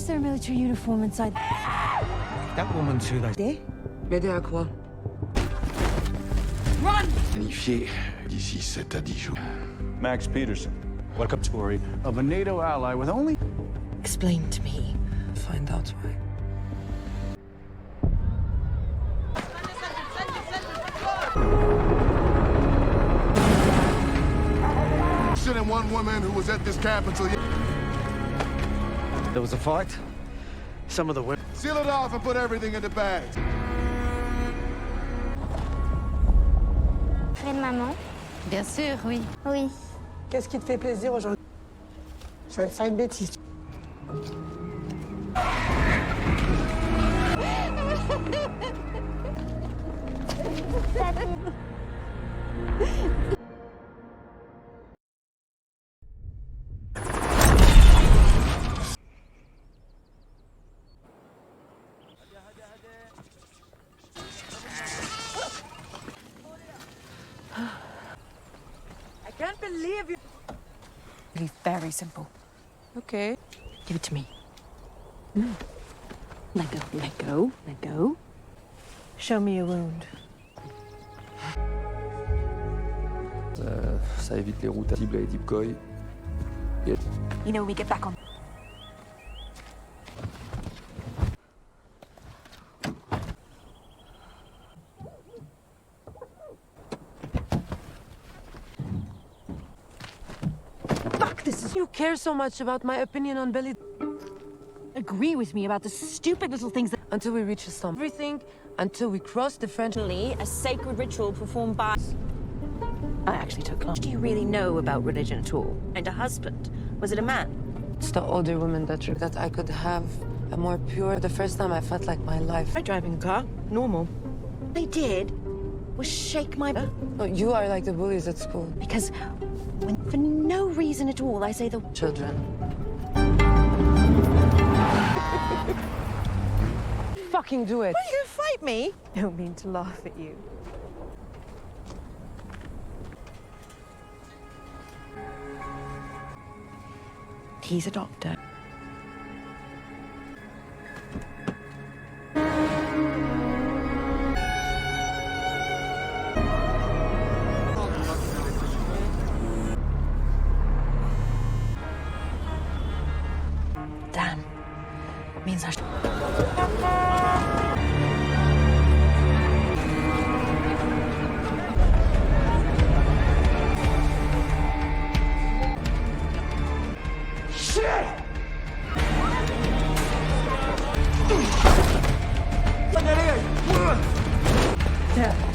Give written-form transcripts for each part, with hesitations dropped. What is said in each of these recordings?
is there a military uniform inside? That woman's who they... M'aider à quoi? Run! Planifié d'ici 7 à 10 jours. Max Peterson. Welcome story of a NATO ally with only... Explain to me. Find out why. Shooting one woman who was at this camp until... There was a fight. Some of the women... Seal it off and put everything in the bags. Fred, maman? Bien sûr, oui. Oui. Qu'est-ce qui te fait plaisir aujourd'hui? Je vais te faire une bêtise. I can't believe you. Really very simple. Okay. Give it to me. Let go, let go, let go. Show me your wound. Ça évite les routes à cible et decoy. You know, when we get back on... Fuck, this is... You care so much about my opinion on Billy. Agree with me about the stupid little things that... Until we reach a sum. Everything until we cross the French... A sacred ritual performed by... I actually took class. Do you really know about religion at all? And a husband? Was it a man? It's the older woman that I could have a more pure... The first time I felt like my life... By driving a car. Normal. What they did was shake my... Oh, you are like the bullies at school. Because when, for no reason at all, I say the... Children. Fucking do it. Are you gonna fight me? I don't mean to laugh at you. He's a doctor. Damn. Means I should...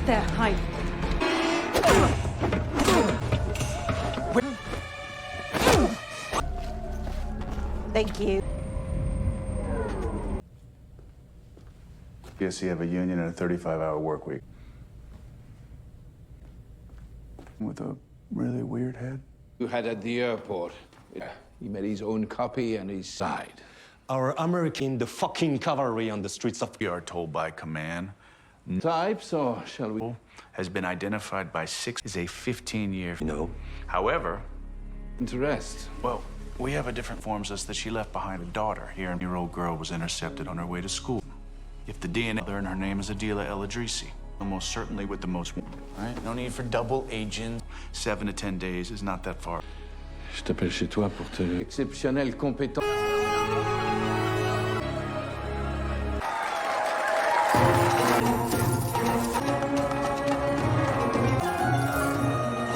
There, hide. Thank you. Yes, you have a union and a 35-hour work week. With a really weird head. You had at the airport. He made his own copy and he died. Our American, the fucking cavalry on the streets of... We are told by command. Types, or shall we? Has been identified by 6 is a 15-year... No. However... Interest. Well, we have a different form says that she left behind a daughter. Here, a year-old girl was intercepted on her way to school. If the DNA learned her name is Adila El Idrisi, almost certainly with the most... Right? No need for double agents. 7 to 10 days is not that far. Je t'appelle chez toi pour te... Exceptionnel compétent.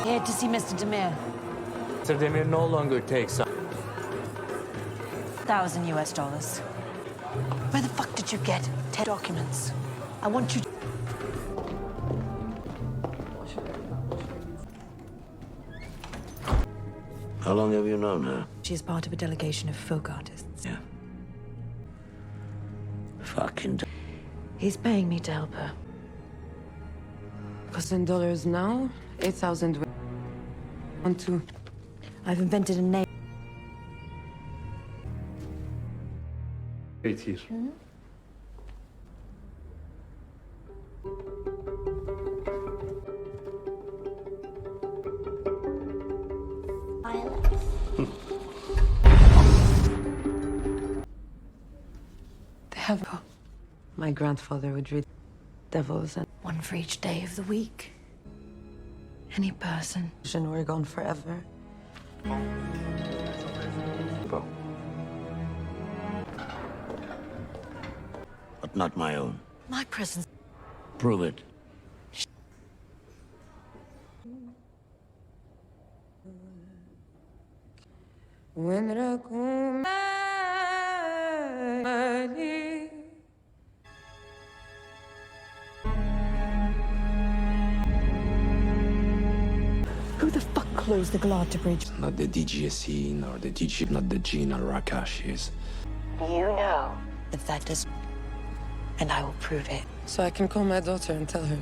Here to see Mr. Demir. Mr. Demir no longer takes... $1,000 US. Where the fuck did you get 10 documents? I want you to... How long have you known her? She's part of a delegation of folk artists. Yeah. Fucking... He's paying me to help her. Because in dollars now, 8,000. 1, 2. I've invented a name. Wait here. have... My grandfather would read devils and One for each day of the week. Any person. we're gone forever. But not my own. My presence. Prove it. Who the fuck closed the Galata Bridge? Not the DGSE, nor the DG, not the Gina Rakashis. You know that does. And I will prove it. So I can call my daughter and tell her.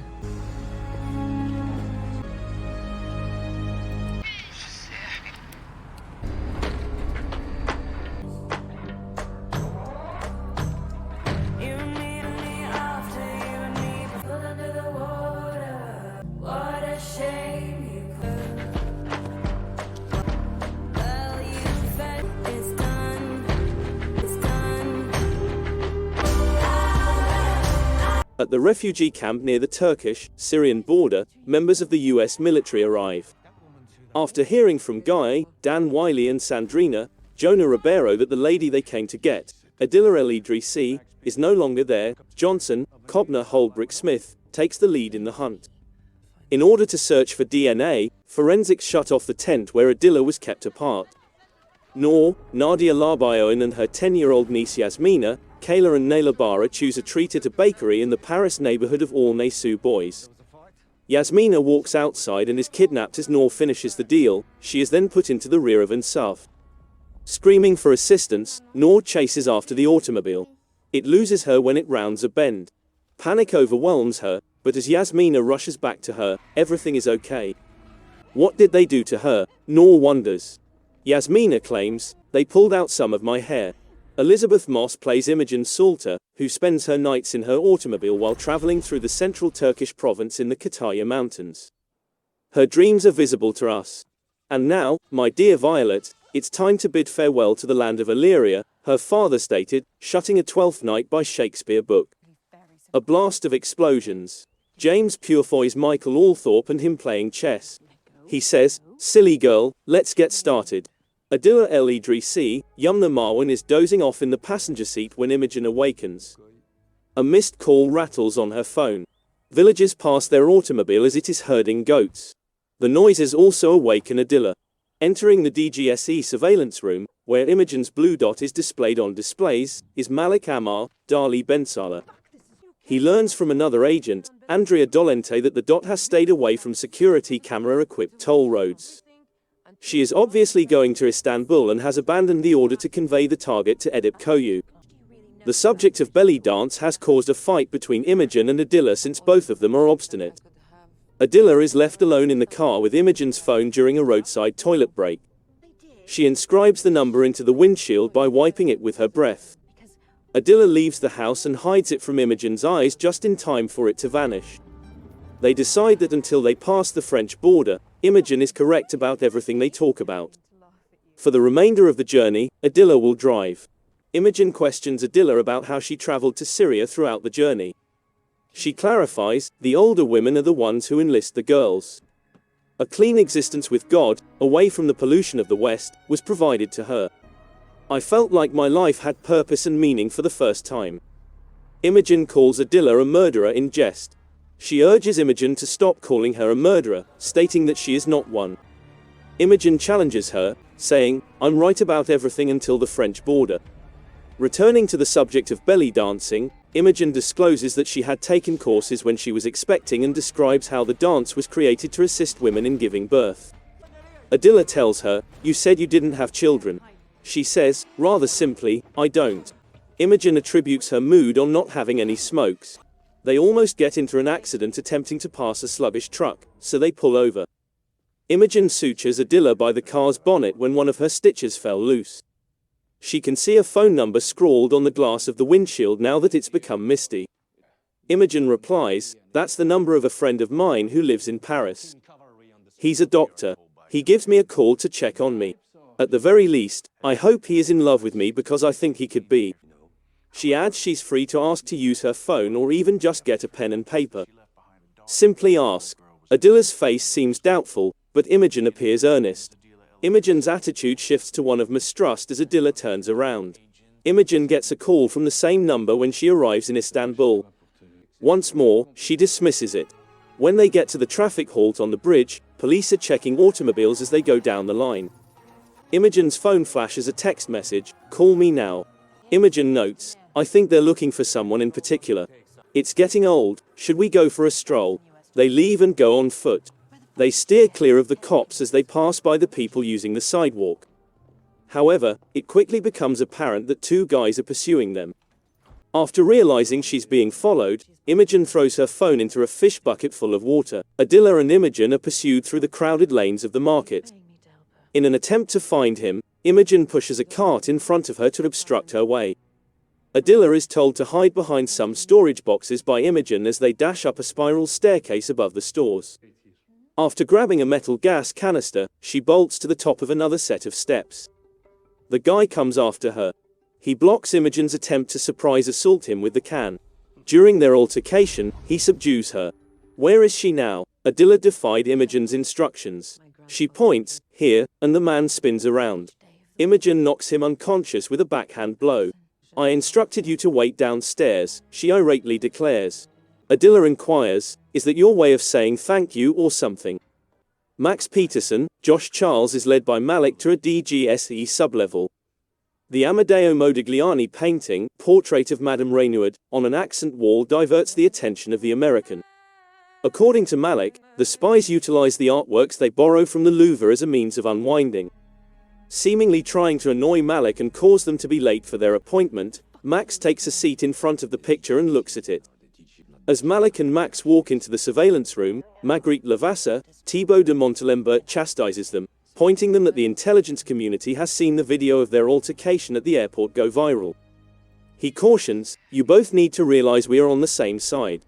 At the refugee camp near the Turkish-Syrian border, members of the US military arrive. After hearing from Guy, Dan Wiley and Sandrina, Jonah Ribeiro that the lady they came to get, Adila El Idrisi, is no longer there, Johnson, Cobner Holbrook Smith, takes the lead in the hunt. In order to search for DNA, forensics shut off the tent where Adila was kept apart. Noor, Nadia Labayoun and her 10-year-old niece Yasmina, Kayla and Naila Bara choose a treat at a bakery in the Paris neighborhood of Aulnay-sous-Bois. Yasmina walks outside and is kidnapped as Noor finishes the deal. She is then put into the rear of Ansaf. Screaming for assistance, Noor chases after the automobile. It loses her when it rounds a bend. Panic overwhelms her, but as Yasmina rushes back to her, everything is okay. What did they do to her? Noor wonders. Yasmina claims, they pulled out some of my hair. Elizabeth Moss plays Imogen Salter, who spends her nights in her automobile while traveling through the central Turkish province in the Kütahya Mountains. Her dreams are visible to us. And now, my dear Violet, it's time to bid farewell to the land of Illyria, her father stated, shutting a 12th night by Shakespeare book. A blast of explosions. James Purefoy's Michael Althorpe and him playing chess. He says, silly girl, let's get started. Adila El Idrisi, Yumna Marwan is dozing off in the passenger seat when Imogen awakens. A missed call rattles on her phone. Villagers pass their automobile as it is herding goats. The noises also awaken Adila. Entering the DGSE surveillance room, where Imogen's blue dot is displayed on displays, is Malik Ammar, Dali Bensala. He learns from another agent, Andrea Dolente, that the dot has stayed away from security camera-equipped toll roads. She is obviously going to Istanbul and has abandoned the order to convey the target to Edip Koyu. The subject of belly dance has caused a fight between Imogen and Adila since both of them are obstinate. Adila is left alone in the car with Imogen's phone during a roadside toilet break. She inscribes the number into the windshield by wiping it with her breath. Adila leaves the house and hides it from Imogen's eyes just in time for it to vanish. They decide that until they pass the French border, Imogen is correct about everything they talk about. For the remainder of the journey, Adila will drive. Imogen questions Adila about how she traveled to Syria throughout the journey. She clarifies, the older women are the ones who enlist the girls. A clean existence with God, away from the pollution of the West, was provided to her. I felt like my life had purpose and meaning for the first time. Imogen calls Adila a murderer in jest. She urges Imogen to stop calling her a murderer, stating that she is not one. Imogen challenges her, saying, I'm right about everything until the French border. Returning to the subject of belly dancing, Imogen discloses that she had taken courses when she was expecting and describes how the dance was created to assist women in giving birth. Adila tells her, you said you didn't have children. She says, rather simply, I don't. Imogen attributes her mood on not having any smokes. They almost get into an accident attempting to pass a sluggish truck, so they pull over. Imogen sutures Adila by the car's bonnet when one of her stitches fell loose. She can see a phone number scrawled on the glass of the windshield now that it's become misty. Imogen replies, that's the number of a friend of mine who lives in Paris. He's a doctor. He gives me a call to check on me. At the very least, I hope he is in love with me because I think he could be. She adds she's free to ask to use her phone or even just get a pen and paper. Simply ask. Adilla's face seems doubtful, but Imogen appears earnest. Imogen's attitude shifts to one of mistrust as Adilla turns around. Imogen gets a call from the same number when she arrives in Istanbul. Once more, she dismisses it. When they get to the traffic halt on the bridge, police are checking automobiles as they go down the line. Imogen's phone flashes a text message, "Call me now." Imogen notes, "I think they're looking for someone in particular. It's getting old, should we go for a stroll?" They leave and go on foot. They steer clear of the cops as they pass by the people using the sidewalk. However, it quickly becomes apparent that two guys are pursuing them. After realizing she's being followed, Imogen throws her phone into a fish bucket full of water. Adilla and Imogen are pursued through the crowded lanes of the market. In an attempt to find him, Imogen pushes a cart in front of her to obstruct her way. Adilla is told to hide behind some storage boxes by Imogen as they dash up a spiral staircase above the stores. After grabbing a metal gas canister, she bolts to the top of another set of steps. The guy comes after her. He blocks Imogen's attempt to surprise assault him with the can. During their altercation, he subdues her. Where is she now? Adilla defied Imogen's instructions. She points, here, and the man spins around. Imogen knocks him unconscious with a backhand blow. "I instructed you to wait downstairs," she irately declares. Adilla inquires, "Is that your way of saying thank you or something?" Max Peterson, Josh Charles is led by Malik to a DGSE sublevel. The Amadeo Modigliani painting, Portrait of Madame Reynaud, on an accent wall diverts the attention of the American. According to Malik, the spies utilize the artworks they borrow from the Louvre as a means of unwinding. Seemingly trying to annoy Malik and cause them to be late for their appointment, Max takes a seat in front of the picture and looks at it. As Malik and Max walk into the surveillance room, Marguerite Levasseur, Thibaut de Montalembert chastises them, pointing them that the intelligence community has seen the video of their altercation at the airport go viral. He cautions, "You both need to realize we are on the same side."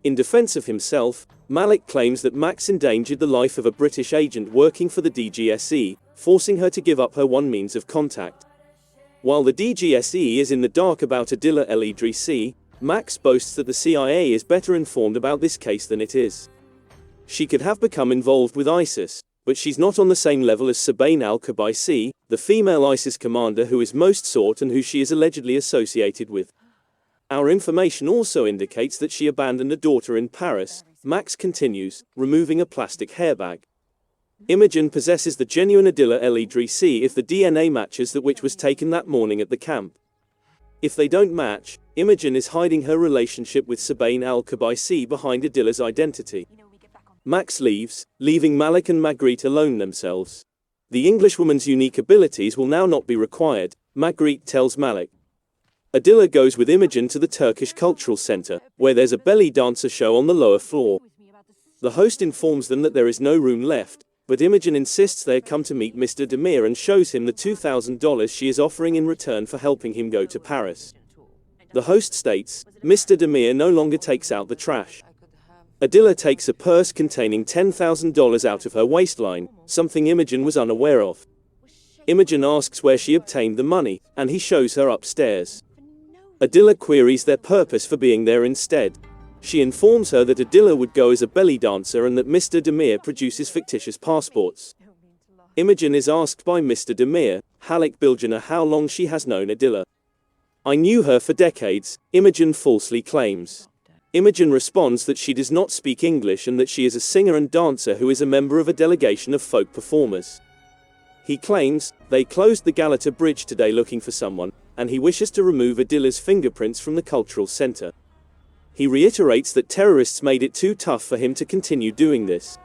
In defense of himself, Malik claims that Max endangered the life of a British agent working for the DGSE, forcing her to give up her one means of contact. While the DGSE is in the dark about Adilla El Idrisi, Max boasts that the CIA is better informed about this case than it is. She could have become involved with ISIS, but she's not on the same level as Sabain al-Qabaisi, the female ISIS commander who is most sought and who she is allegedly associated with. Our information also indicates that she abandoned a daughter in Paris, Max continues, removing a plastic hairbag. Imogen possesses the genuine Adilla El Idrisi if the DNA matches that which was taken that morning at the camp. If they don't match, Imogen is hiding her relationship with Sabain al-Qabaisi behind Adilla's identity. Max leaves, leaving Malik and Marguerite alone themselves. The Englishwoman's unique abilities will now not be required, Marguerite tells Malik. Adilla goes with Imogen to the Turkish Cultural Center, where there's a belly dancer show on the lower floor. The host informs them that there is no room left, but Imogen insists they had come to meet Mr. Demir and shows him the $2,000 she is offering in return for helping him go to Paris. The host states, Mr. Demir no longer takes out the trash. Adilla takes a purse containing $10,000 out of her waistline, something Imogen was unaware of. Imogen asks where she obtained the money, and he shows her upstairs. Adilla queries their purpose for being there instead. She informs her that Adilla would go as a belly dancer and that Mr. Demir produces fictitious passports. Imogen is asked by Mr. Demir, Haluk Bilginer, how long she has known Adilla. "I knew her for decades," Imogen falsely claims. Imogen responds that she does not speak English and that she is a singer and dancer who is a member of a delegation of folk performers. He claims, they closed the Galata Bridge today looking for someone, and he wishes to remove Adilla's fingerprints from the cultural center. He reiterates that terrorists made it too tough for him to continue doing this.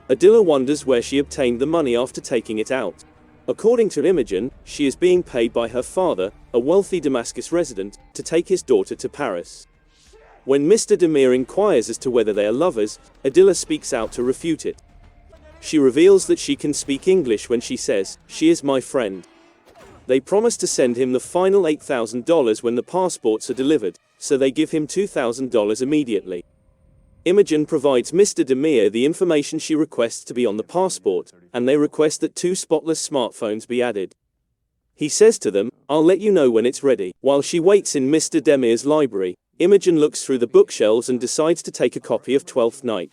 Adilla wonders where she obtained the money after taking it out. According to Imogen, she is being paid by her father, a wealthy Damascus resident, to take his daughter to Paris. When Mr. Demir inquires as to whether they are lovers, Adilla speaks out to refute it. She reveals that she can speak English when she says, "She is my friend." They promise to send him the final $8,000 when the passports are delivered, so they give him $2,000 immediately. Imogen provides Mr. Demir the information she requests to be on the passport, and they request that 2 spotless smartphones be added. He says to them, I'll let you know when it's ready. While she waits in Mr. Demir's library, Imogen looks through the bookshelves and decides to take a copy of Twelfth Night.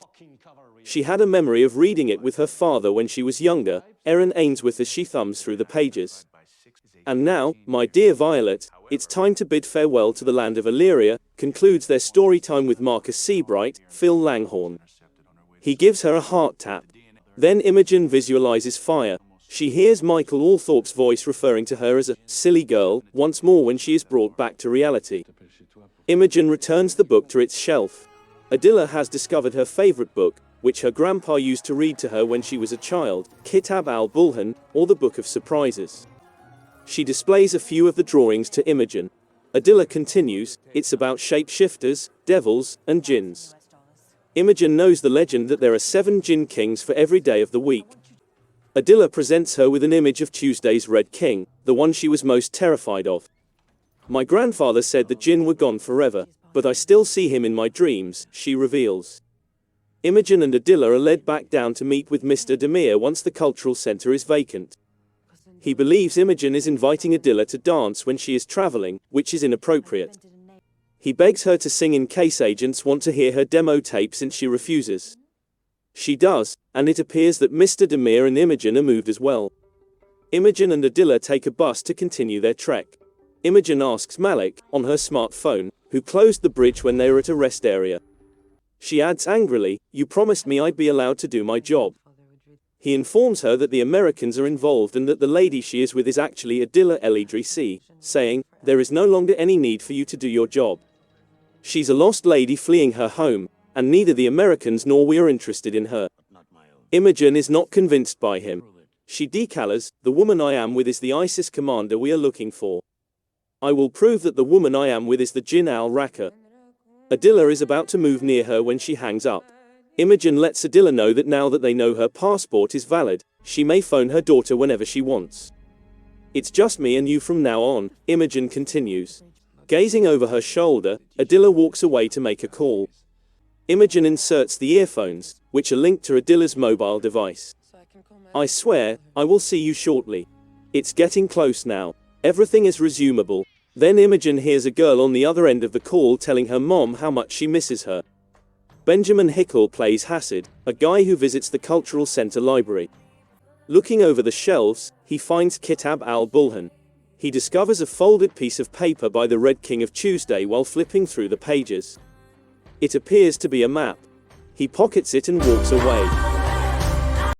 She had a memory of reading it with her father when she was younger, Aaron Ainsworth, as she thumbs through the pages. And now, my dear Violet, it's time to bid farewell to the land of Illyria, concludes their story time with Marcus Seabright, Phil Langhorne. He gives her a heart tap. Then Imogen visualizes fire. She hears Michael Althorpe's voice referring to her as a silly girl once more when she is brought back to reality. Imogen returns the book to its shelf. Adila has discovered her favorite book, which her grandpa used to read to her when she was a child, Kitab al-Bulhan, or the Book of Surprises. She displays a few of the drawings to Imogen. Adila continues, it's about shapeshifters, devils, and jinns. Imogen knows the legend that there are 7 jinn kings for every day of the week. Adila presents her with an image of Tuesday's Red King, the one she was most terrified of. My grandfather said the jinn were gone forever, but I still see him in my dreams, she reveals. Imogen and Adila are led back down to meet with Mr. Demir once the cultural center is vacant. He believes Imogen is inviting Adila to dance when she is traveling, which is inappropriate. He begs her to sing in case agents want to hear her demo tape since she refuses. She does, and it appears that Mr. Demir and Imogen are moved as well. Imogen and Adila take a bus to continue their trek. Imogen asks Malik, on her smartphone, who closed the bridge when they were at a rest area. She adds angrily, you promised me I'd be allowed to do my job. He informs her that the Americans are involved and that the lady she is with is actually Adila El-Idrisi, saying, there is no longer any need for you to do your job. She's a lost lady fleeing her home, and neither the Americans nor we are interested in her. Imogen is not convinced by him. She declares, the woman I am with is the ISIS commander we are looking for. I will prove that the woman I am with is the Jinn al-Raqqa. Adila is about to move near her when she hangs up. Imogen lets Adila know that now that they know her passport is valid, she may phone her daughter whenever she wants. It's just me and you from now on, Imogen continues. Gazing over her shoulder, Adila walks away to make a call. Imogen inserts the earphones, which are linked to Adila's mobile device. I swear, I will see you shortly. It's getting close now. Everything is resumable. Then Imogen hears a girl on the other end of the call telling her mom how much she misses her. Benjamin Hickel plays Hasid, a guy who visits the Cultural Center library. Looking over the shelves, he finds Kitab al-Bulhan. He discovers a folded piece of paper by the Red King of Tuesday while flipping through the pages. It appears to be a map. He pockets it and walks away.